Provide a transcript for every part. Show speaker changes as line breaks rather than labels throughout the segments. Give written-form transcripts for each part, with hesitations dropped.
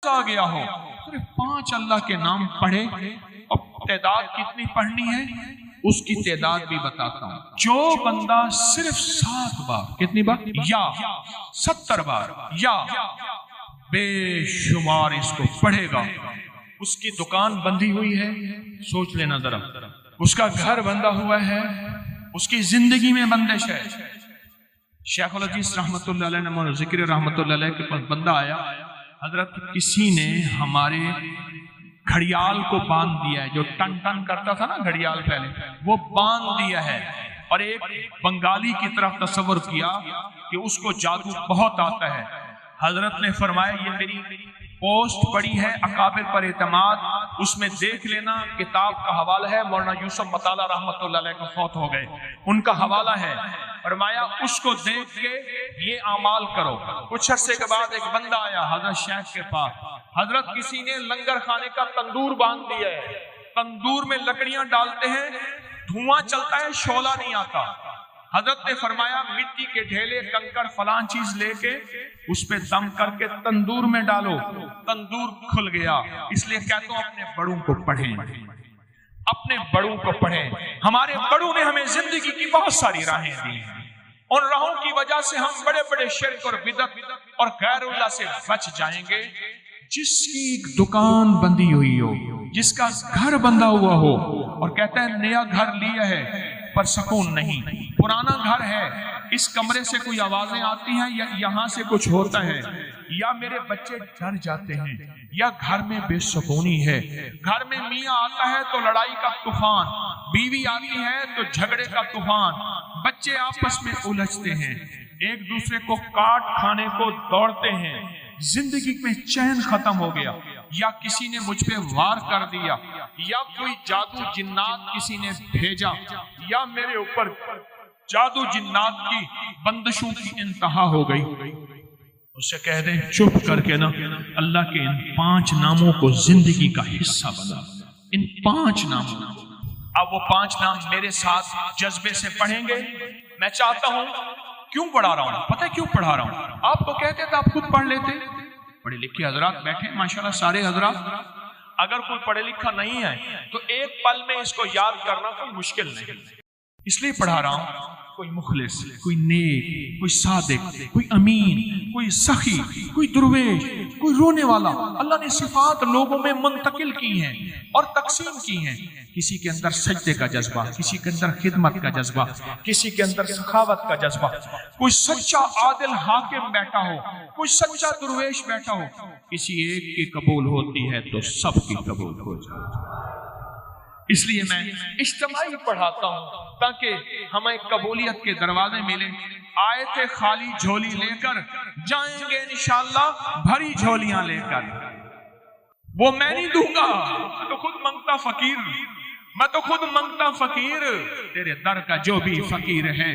آ گیا ہو، صرف 5 اللہ کے نام پڑھے، اور تعداد کتنی پڑھنی ہے اس کی تعداد بھی بتاتا ہوں. جو بندہ صرف 7 بار، کتنی بار؟ یا 70 بار یا بے شمار اس کو پڑھے گا، اس کی دکان بندی ہوئی ہے، سوچ لینا ذرا، اس کا گھر بندہ ہوا ہے، اس کی زندگی میں بندش ہے. شیخ الحدیث رحمت اللہ علیہ نے ذکر رحمت اللہ علیہ کے پاس بندہ آیا، حضرت کسی نے ہمارے گھڑیال کو باندھ دیا ہے، جو ٹن ٹن کرتا تھا نا گھڑیال پہلے، وہ باندھ دیا ہے، اور ایک بنگالی کی طرف تصور کیا کہ اس کو جادو بہت آتا ہے. حضرت نے فرمایا یہ میری پوسٹ پڑی ہے اکابر پر اعتماد، اس میں دیکھ لینا، کتاب کا حوالہ ہے، مولانا یوسف مطالعہ رحمت اللہ علیہ کا فوت ہو گئے، ان کا حوالہ ہے. فرمایا اس کو دیکھ کے یہ اعمال کرو. کچھ عرصے کے بعد ایک بندہ آیا حضرت شیخ کے پاس، حضرت کسی نے لنگر خانے کا تندور باندھ دیا ہے، تندور میں لکڑیاں ڈالتے ہیں، دھواں چلتا ہے، شعلہ نہیں آتا. حضرت نے فرمایا مٹی کے ڈھیلے، کنکر، فلان چیز لے کے اس پہ دم کر کے تندور میں ڈالو، تندور کھل گیا. اس لیے کہتا ہوں اپنے بڑوں کو پڑھیں، اپنے بڑوں کو پڑھیں. ہمارے بڑوں نے ہمیں زندگی کی بہت ساری راہیں دی ہیں، ان راہوں کی وجہ سے ہم بڑے بڑے شرک اور بدعت اور غیر اللہ سے بچ جائیں گے. جس کی دکان بندی ہوئی ہو، جس کا گھر بندہ ہوا ہو، اور کہتا ہے نیا گھر لیا ہے پر سکون نہیں، پرانا گھر ہے، اس کمرے سے کوئی آوازیں آتی ہیں یا یہاں سے کچھ ہوتا ہے، یا میرے بچے ڈر جاتے ہیں، یا گھر میں بے سکونی ہے، گھر میں میاں آتا ہے تو لڑائی کا طوفان، بیوی آتی ہے تو جھگڑے کا طوفان، بچے آپس میں الجھتے ہیں، ایک دوسرے کو کاٹ کھانے کو دوڑتے ہیں، زندگی میں چین ختم ہو گیا، یا کسی نے مجھ پہ وار کر دیا، یا کوئی جادو جنات کسی نے بھیجا، یا میرے اوپر جادو جنات کی بندشوں کی انتہا ہو گئی. اسے کہہ دیں چپ کر کے نا اللہ کے ان 5 ناموں کو زندگی کا حصہ بنا، ان 5 ناموں. اب وہ 5 نام میرے ساتھ جذبے سے پڑھیں گے. میں چاہتا ہوں، کیوں پڑھا رہا ہوں؟ پتہ ہے کیوں پڑھا رہا ہوں؟ آپ کو کہتے تھے آپ خود پڑھ لیتے. پڑھے لکھے حضرات بیٹھے ماشاءاللہ سارے حضرات، اگر کوئی پڑھے لکھا نہیں ہے تو ایک پل میں اس کو یاد کرنا کوئی مشکل نہیں. اس لیے پڑھا رہا ہوں، کوئی مخلص، کوئی نیک، کوئی صادق، کوئی امین، کوئی سخی، کوئی درویش، کوئی رونے والا. اللہ نے صفات لوگوں میں منتقل کی ہیں اور تقسیم کی ہیں. کسی کے اندر سجدے کا جذبہ، کسی کے اندر خدمت کا جذبہ، کسی کے اندر سخاوت کا جذبہ. کوئی سچا عادل حاکم بیٹھا ہو، کوئی سچا درویش بیٹھا ہو. کسی ایک کی قبول ہوتی ہے تو سب کی قبول ہو جائے. اس لیے میں اجتماعی پڑھاتا ہوں تاکہ ہمیں قبولیت کے دروازے ملیں. آیت خالی جھولی لے کر جائیں گے انشاءاللہ بھری جھولیاں لے کر. وہ میں نہیں دوں گا، میں تو خود منگتا فقیر، میں تو خود منگتا فقیر. تیرے در کا جو بھی فقیر ہے،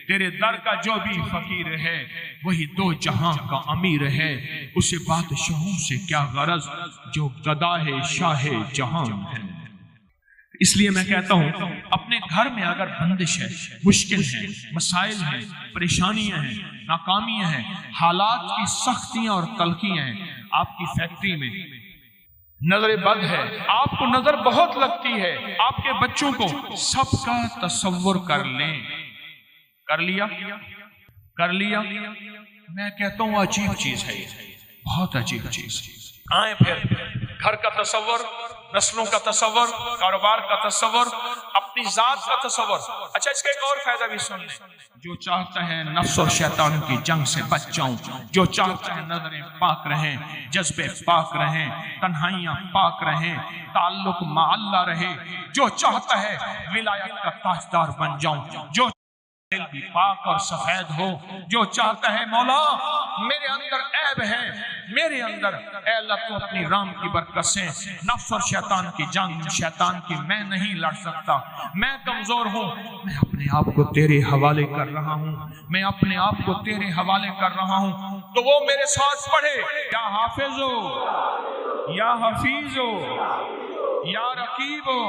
تیرے در کا جو بھی فقیر ہے، وہی 2 جہاں کا امیر ہے. اسے بادشاہوں سے کیا غرض جو گدا ہے شاہ جہاں ہے. اس لیے میں کہتا ہوں اپنے گھر میں اگر بندش ہے، مشکل ہے، مسائل ہیں، پریشانیاں ہیں، ناکامیاں ہیں، حالات کی سختیاں اور تلخیاں ہیں، آپ کی فیکٹری میں نظر بد ہے، آپ کو نظر بہت لگتی ہے، آپ کے بچوں کو، سب کا تصور کر لیں. کر لیا؟ کر لیا؟ میں کہتا ہوں عجیب چیز ہے، بہت عجیب چیز. آئیں پھر گھر کا تصور، نسلوں کا تصور، کاروبار کا تصور، اپنی ذات کا تصور. اچھا اس کا ایک اور فائدہ بھی سن لیں. جو چاہتا ہے نفس اور شیطان کی جنگ سے بچ جاؤں، جو چاہتا ہے نظریں پاک رہیں، جذبے پاک رہیں، تنہائیاں پاک رہیں، تعلق مع اللہ رہے، جو چاہتا ہے ولایت کا تاجدار بن جاؤں، جو دل بھی پاک اور سفید ہو، جو چاہتا ہے مولا میرے اندر عیب ہے، میرے اندر اے اللہ تو اپنی رام کی برکت سے نفس اور شیطان کی جنگ، شیطان کی میں نہیں لڑ سکتا، میں کمزور ہوں، میں اپنے آپ کو تیرے حوالے کر رہا ہوں، میں اپنے آپ کو تیرے حوالے کر رہا ہوں. تو وہ میرے ساتھ پڑھے، یا حافظ ہو، یا حفیظ ہو، یا رقیب ہو،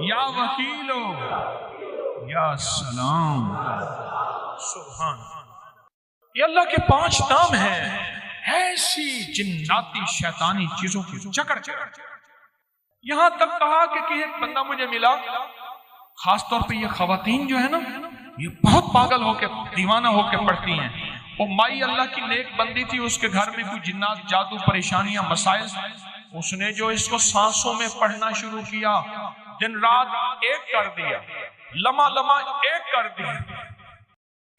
یا وکیل ہو، یا سلام. سبحان. یہ اللہ کے 5 نام ہیں. ایسی جناتی شیطانی چیزوں کی جکڑ کے رکھ، یہاں تک کہا کہ ایک بندہ مجھے ملا، خاص طور پہ یہ خواتین جو ہے نا، یہ بہت پاگل ہو کے دیوانہ ہو کے پڑھتی ہیں. وہ مائی اللہ کی نیک بندی تھی، اس کے گھر میں کوئی جنات، جادو، پریشانیاں، مسائل، اس نے جو اس کو سانسوں میں پڑھنا شروع کیا، دن رات ایک کر دیا، لمحہ لمحہ ایک کر دیا،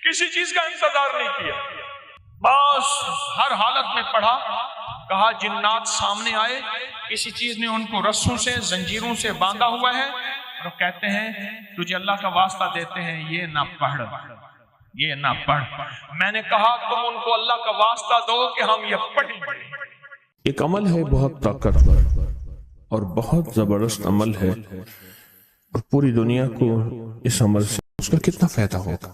کسی چیز کا انتظار نہیں کیا، بس ہر حالت میں پڑھا. کہا جنات سامنے آئے، کسی چیز نے ان کو رسوں سے، زنجیروں سے باندھا ہوا ہے، اور کہتے ہیں تجھے اللہ کا واسطہ دیتے ہیں یہ نہ پڑھ، یہ نہ پڑھ. میں نے کہا تم ان کو اللہ کا واسطہ دو کہ ہم یہ پڑھیں.
ایک عمل ہے بہت طاقتور اور بہت زبردست عمل ہے، اور پوری دنیا کو اس عمل سے اس کا کتنا فائدہ ہوگا،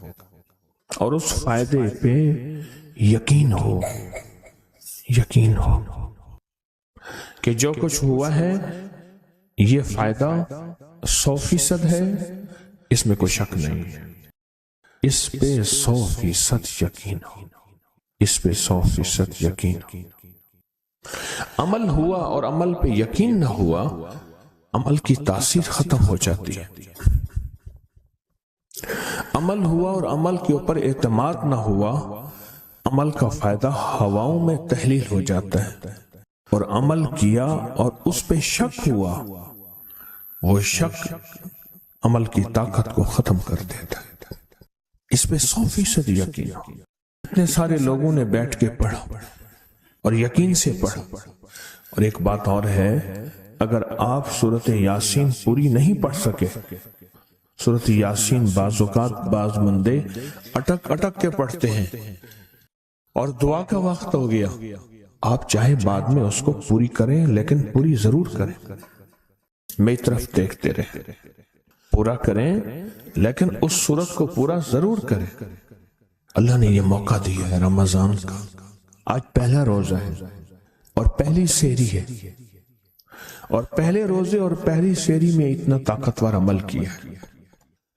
اور اس فائدے پہ یقین ہو کہ جو کچھ ہوا ہے یہ فائدہ 100% ہے، اس میں کوئی شک نہیں ہے. اس پہ 100% یقین ہو، اس پہ 100% یقین ہو. عمل ہوا اور عمل پہ یقین نہ ہوا، عمل کی تاثیر ختم ہو جاتی ہے. عمل ہوا اور عمل کے اوپر اعتماد نہ ہوا، عمل کا فائدہ ہواؤں میں تحلیل ہو جاتا ہے. اور عمل کیا اور اس پہ شک ہوا، وہ شک عمل کی طاقت کو ختم کر دیتا ہے. اس پہ 100% یقین ہو. اتنے سارے لوگوں نے بیٹھ کے پڑھا اور یقین سے پڑھا. اور ایک بات اور ہے، اگر آپ سورۃ یاسین پوری نہیں پڑھ سکے، سورۃ یاسین بعض اوقات بعض بندے اٹک کے پڑھتے ہیں اور دعا کا وقت ہو گیا، آپ چاہے بعد میں اس کو پوری کریں لیکن پوری ضرور کریں. میری طرف دیکھتے رہیں، پورا کریں لیکن اس سورت کو پورا ضرور کریں. اللہ نے یہ موقع دیا ہے رمضان کا. آج پہلا روزہ ہے اور پہلی سحری ہے، اور پہلے روزے اور پہلی سحری میں اتنا طاقتور عمل کیا ہے.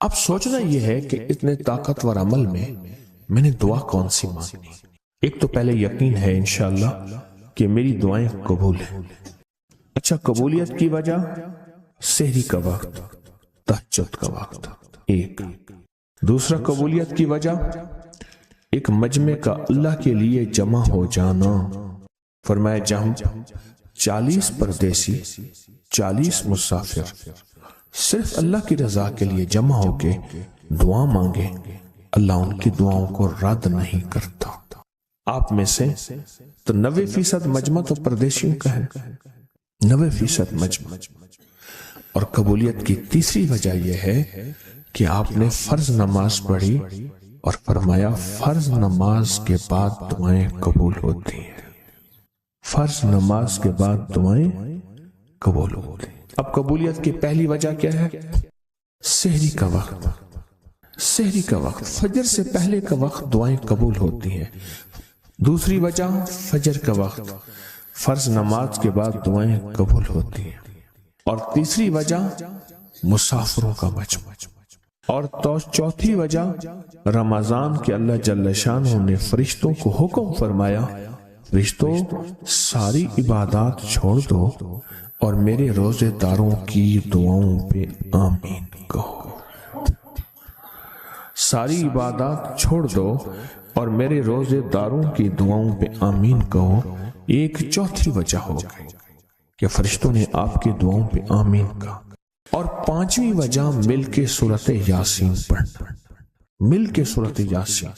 اب سوچنا یہ ہے کہ اتنے طاقتور عمل میں نے دعا کون سی مانگی. ایک تو پہلے یقین ہے انشاءاللہ کہ میری دعائیں قبول ہیں. اچھا، قبولیت کی وجہ سحری کا وقت، تہجد کا وقت. ایک دوسرا قبولیت کی وجہ ایک مجمع کا اللہ کے لیے جمع ہو جانا. فرمایا جہاں 40 پردیسی، 40 مسافر صرف اللہ کی رضا کے لیے جمع ہو کے دعا مانگے، اللہ ان کی دعاؤں کو رد نہیں کرتا. آپ میں سے تو 90% مجمع تو پردیسیوں کا ہے، 90% مجمع. اور قبولیت کی تیسری وجہ یہ ہے کہ آپ نے فرض نماز پڑھی اور فرمایا فرض نماز کے بعد دعائیں قبول ہوتی ہیں. فرض نماز کے بعد دعائیں قبول ہوتی ہیں. اب قبولیت کی پہلی وجہ کیا ہے؟ سحری کا وقت. سحری کا وقت، فجر سے پہلے کا وقت دعائیں قبول ہوتی ہیں. دوسری وجہ فجر کا وقت، فرض نماز کے بعد دعائیں قبول ہوتی ہیں. اور تیسری وجہ مسافروں کا مجمع. اور چوتھی وجہ رمضان کے اللہ جل شانہ نے فرشتوں کو حکم فرمایا، فرشتوں ساری عبادات چھوڑ دو اور میرے روزے داروں کی دعاؤں پہ آمین کہو. ساری عبادات چھوڑ دو اور میرے روزے داروں کی دعاؤں پہ آمین کہو. ایک چوتھی وجہ ہو گئی کہ فرشتوں نے آپ کی دعاؤں پہ آمین کہا. اور پانچویں وجہ مل کے سورۃ یاسین پڑھنا. مل کے سورۃ یاسین.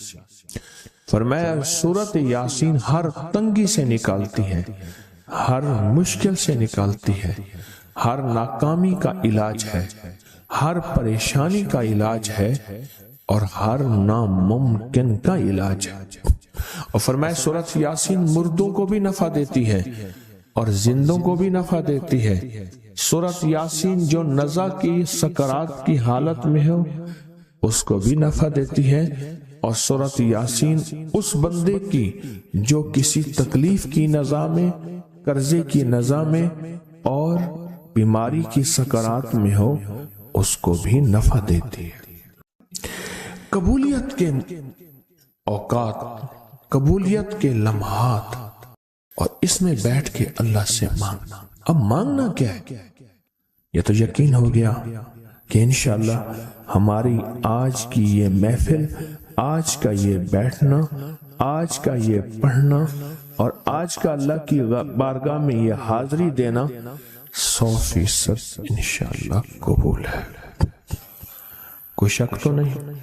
فرمایا سورۃ یاسین ہر تنگی سے نکالتی ہے، ہر مشکل سے نکالتی ہے، ہر ناکامی کا علاج ہے، ہر پریشانی کا علاج ہے، اور ہر ناممکن کا علاج ہے. اور فرمایا سورۃ یاسین مردوں کو بھی نفع دیتی ہے اور زندوں کو بھی نفع دیتی ہے. سورۃ یاسین جو نزع کی سکرات کی حالت میں ہو اس کو بھی نفع دیتی ہے. اور سورۃ یاسین اس بندے کی جو کسی تکلیف کی نزع میں، قرضے کی نزع میں اور بیماری کی سکرات میں ہو اس کو بھی نفع دیتی ہے. قبولیت کے اوقات، قبولیت کے لمحات اور اس میں بیٹھ کے اللہ سے مانگنا. اب مانگنا کیا ہے؟ یہ تو یقین ہو گیا کہ انشاءاللہ ہماری آج کی یہ محفل، آج کا یہ بیٹھنا، آج کا یہ پڑھنا اور آج کا اللہ کی بارگاہ میں یہ حاضری دینا 100% انشاءاللہ قبول ہے. کوئی شک تو نہیں؟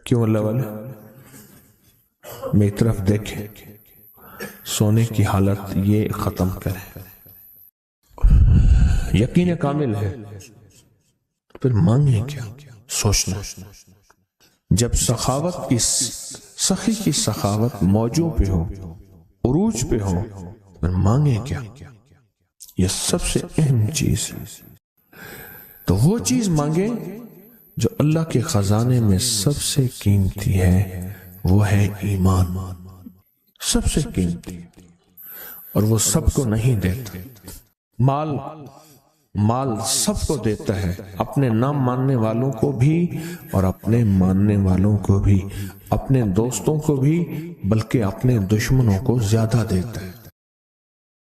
کیوں اللہ والے میری طرف دیکھیں، سونے کی حالت یہ ختم کریں. یقین کامل ہے، پھر مانگیں کیا؟ سوچنا. جب سخاوت کی سخی کی سخاوت موجوں پہ ہو، عروج پہ ہو، پھر مانگیں کیا؟ یہ سب سے اہم چیز ہے. تو وہ چیز مانگیں جو اللہ کے خزانے میں سب سے قیمتی ہے، وہ ہے ایمان. سب سے قیمتی، اور وہ سب کو نہیں دیتا. مال سب کو دیتا ہے، اپنے نہ ماننے والوں کو بھی اور اپنے ماننے والوں کو بھی، اپنے دوستوں کو بھی، بلکہ اپنے دشمنوں کو زیادہ دیتا ہے.